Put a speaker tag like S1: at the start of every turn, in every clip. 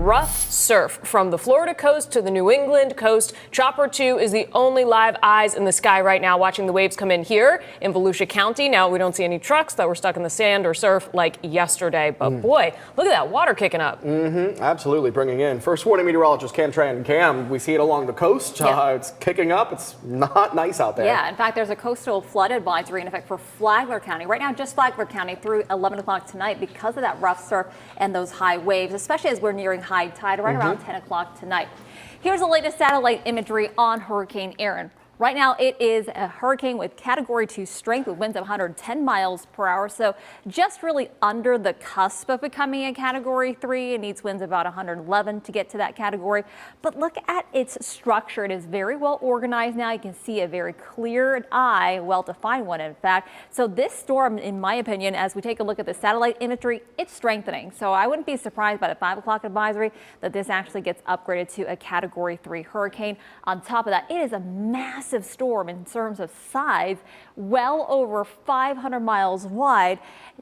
S1: rough surf from the Florida coast to the New England coast. Chopper 2 is the only live eyes in the sky right now watching the waves come in here in Volusia County. Now, we don't see any trucks that were stuck in the sand or surf like yesterday, but boy, look at that water kicking up.
S2: Absolutely, bringing in First Warning meteorologist Cam Tran. Cam, we see it along the coast. It's kicking up. It's not nice out there.
S3: Yeah, in fact, there's a coastal flood advisory in effect for Flagler County. Right now, just Flagler County through 11 o'clock tonight because of that rough surf and those high waves, especially as we're nearing high tide right around 10 o'clock tonight. Here's the latest satellite imagery on Hurricane Erin. Right now, it is a hurricane with Category 2 strength with winds of 110 miles per hour. So just really under the cusp of becoming a Category 3. It needs winds of about 111 to get to that category. But look at its structure. It is very well organized now. You can see a very clear eye, well-defined one, in fact. So this storm, in my opinion, as we take a look at the satellite imagery, it's strengthening. So I wouldn't be surprised by the 5 o'clock advisory that this actually gets upgraded to a Category 3 hurricane. On top of that, it is a massive storm in terms of size, well over 500 miles wide.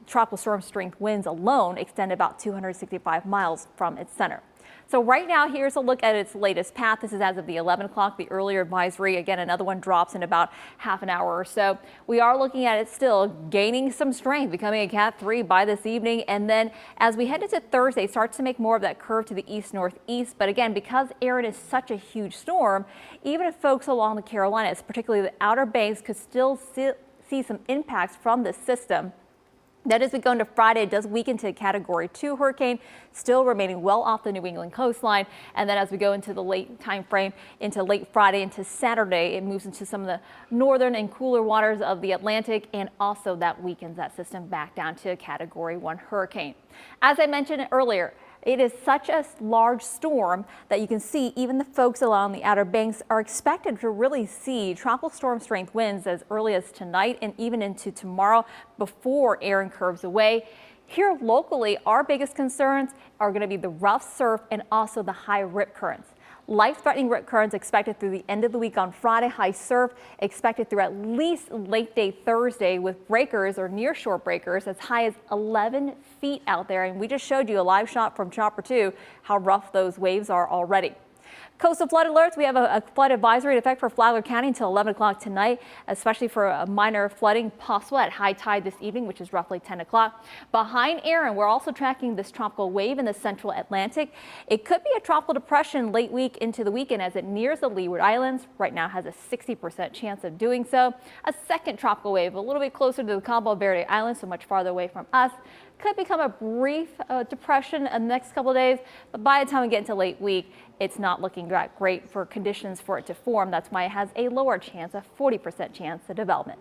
S3: Tropical storm strength winds alone extend about 265 miles from its center. So right now, here's a look at its latest path. This is as of the 11 o'clock, the earlier advisory. Again, another one drops in about half an hour or so. We are looking at it still gaining some strength, becoming a Cat 3 by this evening. And then as we head into Thursday, starts to make more of that curve to the east-northeast. But again, because Erin is such a huge storm, even if folks along the Carolinas, particularly the Outer Banks, could still see some impacts from this system. That as we go into Friday, it does weaken to a Category 2 hurricane, still remaining well off the New England coastline. And then as we go into the late time frame, into late Friday, into Saturday, it moves into some of the northern and cooler waters of the Atlantic. And also that weakens that system back down to a Category 1 hurricane. As I mentioned earlier, it is such a large storm that you can see even the folks along the Outer Banks are expected to really see tropical storm strength winds as early as tonight and even into tomorrow before Erin curves away. Here locally, our biggest concerns are going to be the rough surf and also the high rip currents. Life-threatening rip currents expected through the end of the week on Friday. High surf expected through at least late day Thursday with breakers or near shore breakers as high as 11 feet out there. And we just showed you a live shot from Chopper 2 how rough those waves are already. Coastal flood alerts. We have a flood advisory in effect for Flagler County until 11 o'clock tonight, especially for a minor flooding possible at high tide this evening, which is roughly 10 o'clock. Behind Erin, we're also tracking this tropical wave in the central Atlantic. It could be a tropical depression late week into the weekend as it nears the Leeward Islands. Right now has a 60% chance of doing so. A second tropical wave a little bit closer to the Cabo Verde Islands, so much farther away from us. Could become a brief depression in the next couple of days, but by the time we get into late week, it's not looking that great for conditions for it to form. That's why it has a lower chance, a 40% chance of development.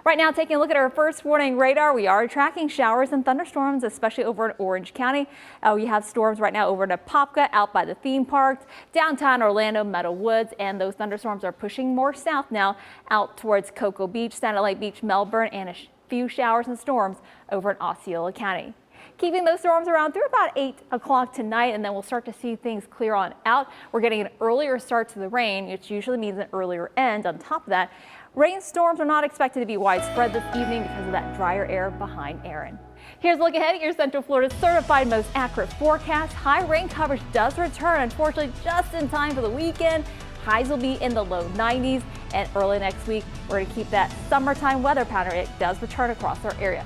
S3: Right now, taking a look at our first warning radar, we are tracking showers and thunderstorms, especially over in Orange County. We have storms right now over in Apopka, out by the theme parks, downtown Orlando, Meadow Woods, and those thunderstorms are pushing more south now out towards Cocoa Beach, Satellite Beach, Melbourne, and a few showers and storms over in Osceola County. Keeping those storms around through about 8 o'clock tonight, and then we'll start to see things clear on out. We're getting an earlier start to the rain, which usually means an earlier end. On top of that, rainstorms are not expected to be widespread this evening because of that drier air behind Erin. Here's a look ahead at your Central Florida's certified most accurate forecast. High rain coverage does return, unfortunately, just in time for the weekend. Highs will be in the low 90s, and early next week, we're going to keep that summertime weather pattern. It does return across our area.